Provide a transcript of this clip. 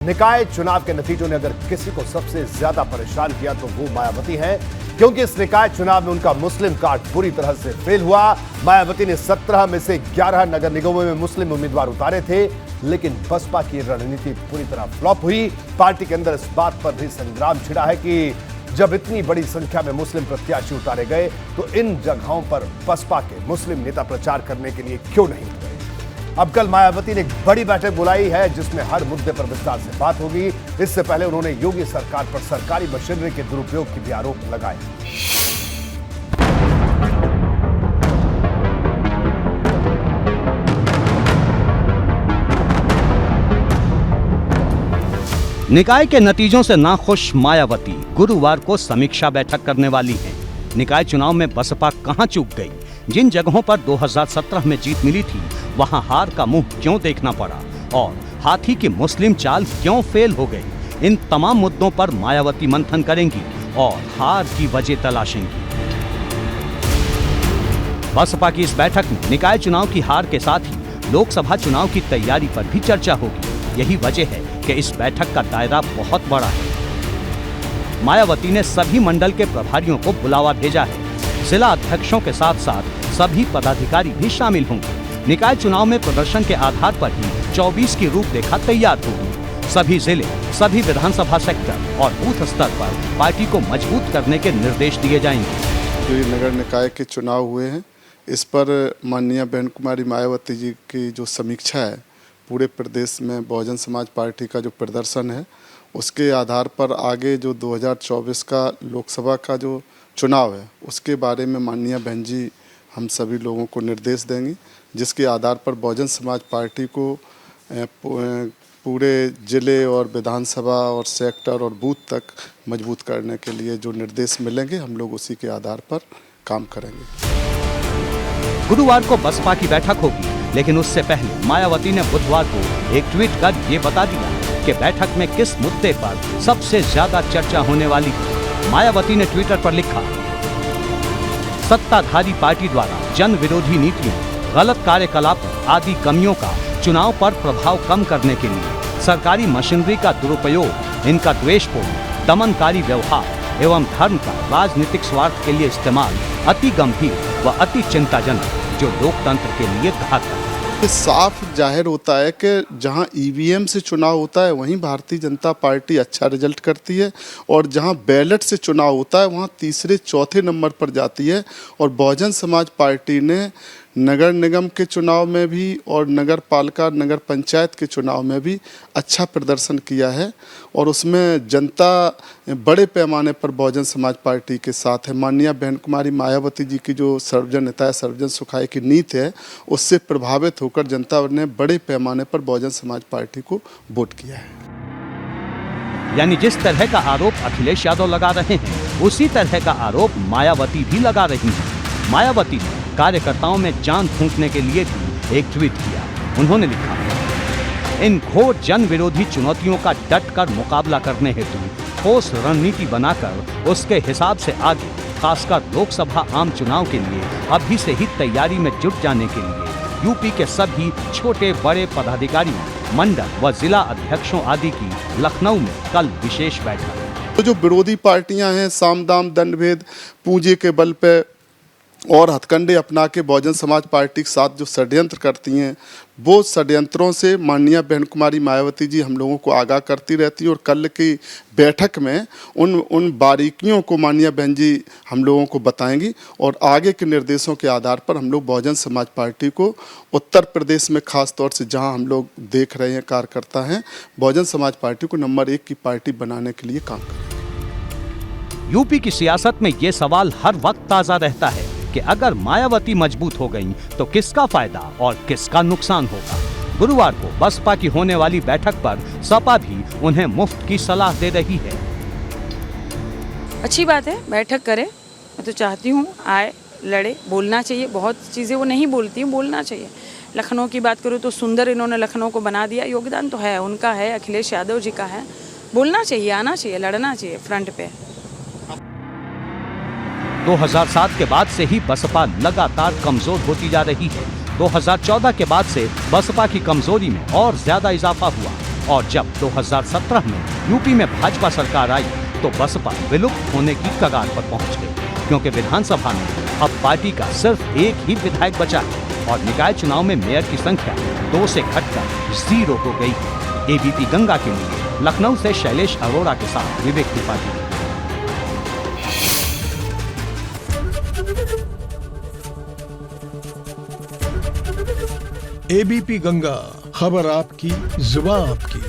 निकाय चुनाव के नतीजों ने अगर किसी को सबसे ज्यादा परेशान किया तो वो मायावती है, क्योंकि इस निकाय चुनाव में उनका मुस्लिम कार्ड पूरी तरह से फेल हुआ। मायावती ने 17 में से 11 नगर निगमों में मुस्लिम उम्मीदवार उतारे थे, लेकिन बसपा की रणनीति पूरी तरह फ्लॉप हुई। पार्टी के अंदर इस बात पर भी संग्राम छिड़ा है कि जब इतनी बड़ी संख्या में मुस्लिम प्रत्याशी उतारे गए तो इन जगहों पर बसपा के मुस्लिम नेता प्रचार करने के लिए क्यों नहीं गए। अब कल मायावती ने एक बड़ी बैठक बुलाई है जिसमें हर मुद्दे पर विस्तार से बात होगी। इससे पहले उन्होंने योगी सरकार पर सरकारी मशीनरी के दुरुपयोग की भी आरोप लगाए। निकाय के नतीजों से नाखुश मायावती गुरुवार को समीक्षा बैठक करने वाली हैं। निकाय चुनाव में बसपा कहां चूक गई, जिन जगहों पर 2017 में जीत मिली थी वहां हार का मुंह क्यों देखना पड़ा और हाथी की मुस्लिम चाल क्यों फेल हो गई, इन तमाम मुद्दों पर मायावती मंथन करेंगी और हार की वजह तलाशेंगी। बसपा की इस बैठक में निकाय चुनाव की हार के साथ ही लोकसभा चुनाव की तैयारी पर भी चर्चा होगी। यही वजह है कि इस बैठक का दायरा बहुत बड़ा है। मायावती ने सभी मंडल के प्रभारियों को बुलावा भेजा है। जिला अध्यक्षों के साथ साथ सभी पदाधिकारी भी शामिल होंगे। निकाय चुनाव में प्रदर्शन के आधार पर ही 24 की रूपरेखा तैयार होगी। सभी जिले, सभी विधानसभा सेक्टर और बूथ स्तर पर पार्टी को मजबूत करने के निर्देश दिए जाएंगे। जो नगर निकाय के चुनाव हुए हैं, इस पर माननीय बहन कुमारी मायावती जी की जो समीक्षा है, पूरे प्रदेश में बहुजन समाज पार्टी का जो प्रदर्शन है उसके आधार पर आगे जो 2024 का लोकसभा का जो चुनाव है उसके बारे में माननीय बहन जी हम सभी लोगों को निर्देश देंगी, जिसके आधार पर बहुजन समाज पार्टी को पूरे जिले और विधानसभा और सेक्टर और बूथ तक मजबूत करने के लिए जो निर्देश मिलेंगे हम लोग उसी के आधार पर काम करेंगे। गुरुवार को बसपा की बैठक होगी, लेकिन उससे पहले मायावती ने बुधवार को एक ट्वीट कर ये बता दिया कि बैठक में किस मुद्दे पर सबसे ज्यादा चर्चा होने वाली है। मायावती ने ट्विटर पर लिखा, सत्ताधारी पार्टी द्वारा जन विरोधी नीतियों, गलत कार्यकलाप आदि कमियों का चुनाव पर प्रभाव कम करने के लिए सरकारी मशीनरी का दुरुपयोग, इनका द्वेषपूर्ण दमनकारी व्यवहार एवं धर्म का राजनीतिक स्वार्थ के लिए इस्तेमाल अति गंभीर व अति चिंताजनक, जो लोकतंत्र के लिए घातक है। साफ जाहिर होता है कि जहां ईवीएम से चुनाव होता है वहीं भारतीय जनता पार्टी अच्छा रिजल्ट करती है और जहां बैलेट से चुनाव होता है वहां तीसरे चौथे नंबर पर जाती है। और बहुजन समाज पार्टी ने नगर निगम के चुनाव में भी और नगर पालिका नगर पंचायत के चुनाव में भी अच्छा प्रदर्शन किया है और उसमें जनता बड़े पैमाने पर बहुजन समाज पार्टी के साथ है। माननीय बहन कुमारी मायावती जी की जो सर्वजन हिताय सर्वजन सुखाय की नीति है उससे प्रभावित होकर जनता ने बड़े पैमाने पर बहुजन समाज पार्टी को वोट किया है। यानी जिस तरह का आरोप अखिलेश यादव लगा रहे हैं उसी तरह का आरोप मायावती भी लगा रही हैं। मायावती ने कार्यकर्ताओं में जान फूंकने के लिए भी एक ट्वीट किया। उन्होंने लिखा, इन घोर जन विरोधी चुनौतियों का डट कर मुकाबला करने हेतु ठोस रणनीति बनाकर उसके हिसाब से आगे खासकर लोकसभा आम चुनाव के लिए अभी से ही तैयारी में जुट जाने के लिए यूपी के सभी छोटे बड़े पदाधिकारियों, मंडल व जिला अध्यक्षों आदि की लखनऊ में कल विशेष बैठक। तो जो विरोधी पार्टियां हैं साम दाम दंड भेद पूंजी के बल पे और हथकंडे अपना के बहुजन समाज पार्टी के साथ जो षड्यंत्र करती हैं वो षड्यंत्रों से माननीय बहन कुमारी मायावती जी हम लोगों को आगाह करती रहती है और कल की बैठक में उन बारीकियों को माननीय बहन जी हम लोगों को बताएंगी और आगे के निर्देशों के आधार पर हम लोग बहुजन समाज पार्टी को उत्तर प्रदेश में खास तौर से जहां हम लोग देख रहे हैं कार्यकर्ता हैं, बहुजन समाज पार्टी को नंबर 1 की पार्टी बनाने के लिए काम करें। यूपी की सियासत में ये सवाल हर वक्त ताजा रहता है कि अगर मायावती मजबूत हो गईं तो किसका फायदा और किसका नुकसान होगा। गुरुवार को बसपा की होने वाली बैठक पर सपा भी उन्हें मुफ्त की सलाह दे रही है। अच्छी बात है, बैठक करे। मैं तो चाहती हूँ आए, लड़े, बोलना चाहिए। बहुत चीज़ें वो नहीं बोलती, बोलना चाहिए। लखनऊ की बात करूँ तो सुंदर इन्होंने लखनऊ को बना दिया। योगदान तो है, उनका है, अखिलेश यादव जी का है। बोलना चाहिए, आना चाहिए, लड़ना चाहिए फ्रंट पे। 2007 के बाद से ही बसपा लगातार कमजोर होती जा रही है। 2014 के बाद से बसपा की कमजोरी में और ज्यादा इजाफा हुआ और जब 2017 में यूपी में भाजपा सरकार आई तो बसपा विलुप्त होने की कगार पर पहुंच गई, क्योंकि विधानसभा में अब पार्टी का सिर्फ एक ही विधायक बचा है और निकाय चुनाव में मेयर की संख्या 2 से घटकर 0 हो गई। एबीपी गंगा के लिए लखनऊ से शैलेश अरोड़ा के साथ विवेक त्रिपाठी। एबीपी गंगा, खबर आपकी, जुबान आपकी।